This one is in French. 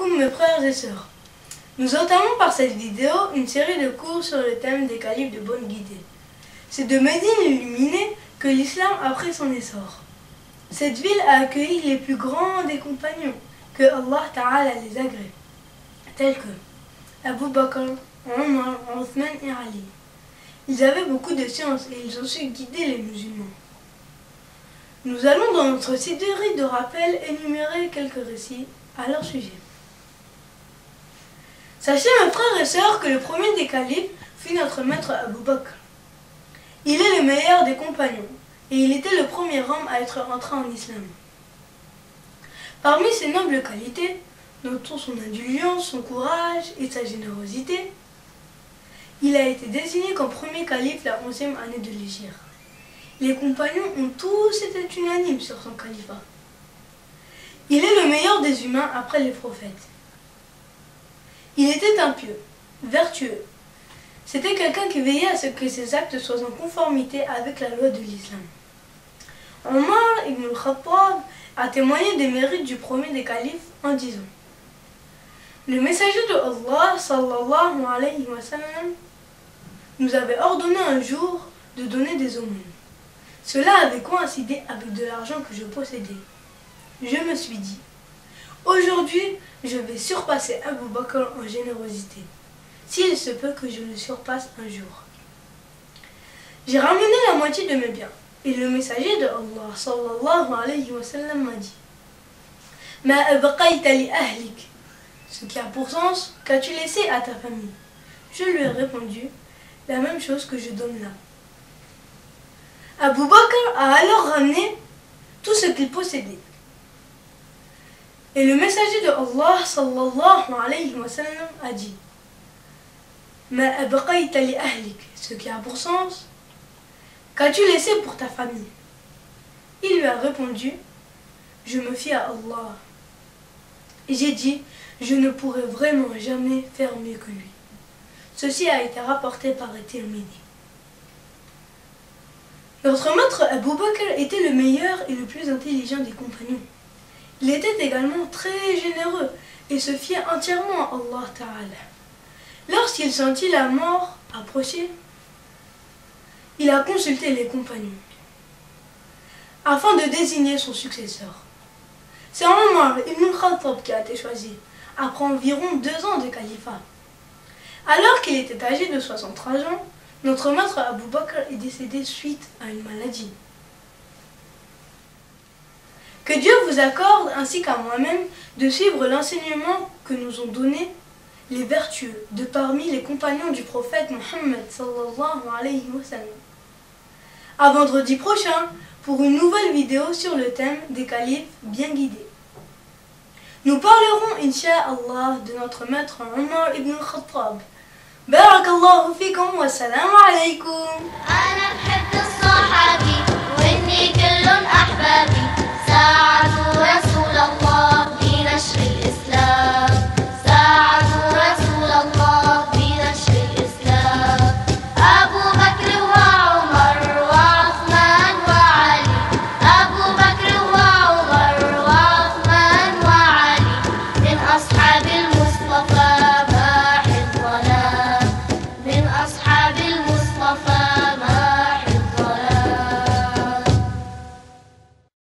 alaikum mes frères et sœurs. Nous entamons par cette vidéo une série de cours sur le thème des califes de bonne guidée. C'est de Médine illuminée que l'islam a pris son essor. Cette ville a accueilli les plus grands des compagnons que Allah Ta'ala les agrée, tels que Abu Bakr, Omar, Othman et Ali. Ils avaient beaucoup de science et ils ont su guider les musulmans. Nous allons dans notre série de rappel énumérer quelques récits à leur sujet. Sachez mes frères et sœurs que le premier des califes fut notre maître Abu Bakr. Il est le meilleur des compagnons et il était le premier homme à être entré en islam. Parmi ses nobles qualités, notons son indulgence, son courage et sa générosité. Il a été désigné comme premier calife la 11e année de l'Hégire. Les compagnons ont tous été unanimes sur son califat. Il est le meilleur des humains après les prophètes. Il était impieux, vertueux. C'était quelqu'un qui veillait à ce que ses actes soient en conformité avec la loi de l'islam. Omar ibn al-Khattab a témoigné des mérites du premier des califes en disant: le messager de Allah sallallahu alayhi wa sallam nous avait ordonné un jour de donner des aumônes. Cela avait coïncidé avec de l'argent que je possédais. Je me suis dit: aujourd'hui, je vais surpasser Abu Bakr en générosité, s'il se peut que je le surpasse un jour. J'ai ramené la moitié de mes biens, et le messager de Allah sallallahu alayhi wa sallam m'a dit: Ma abqayta li ahlik, ce qui a pour sens, qu'as-tu laissé à ta famille? Je lui ai répondu la même chose que je donne là. Abu Bakr a alors ramené tout ce qu'il possédait. Et le messager de Allah sallallahu alayhi wa sallam a dit: Ma abqayta li ahlik, ce qui a pour sens, qu'as-tu laissé pour ta famille? Il lui a répondu: je me fie à Allah. Et j'ai dit: je ne pourrai vraiment jamais faire mieux que lui. Ceci a été rapporté par Tirmidhi. Notre maître Abu Bakr était le meilleur et le plus intelligent des compagnons. Il était également très généreux et se fiait entièrement à Allah Ta'ala. Lorsqu'il sentit la mort approcher, il a consulté les compagnons afin de désigner son successeur. C'est Omar ibn al-Khattab qui a été choisi, après environ 2 ans de califat. Alors qu'il était âgé de 63 ans, notre maître Abu Bakr est décédé suite à une maladie. Que Dieu vous accorde, ainsi qu'à moi-même, de suivre l'enseignement que nous ont donné les vertueux de parmi les compagnons du prophète Mohammed sallallahu alayhi wa sallam. À vendredi prochain pour une nouvelle vidéo sur le thème des califes bien guidés. Nous parlerons, incha'Allah, de notre maître Omar ibn al-Khattab. Barakallahu fikum wa salam alaykum. أصحاب المصطفى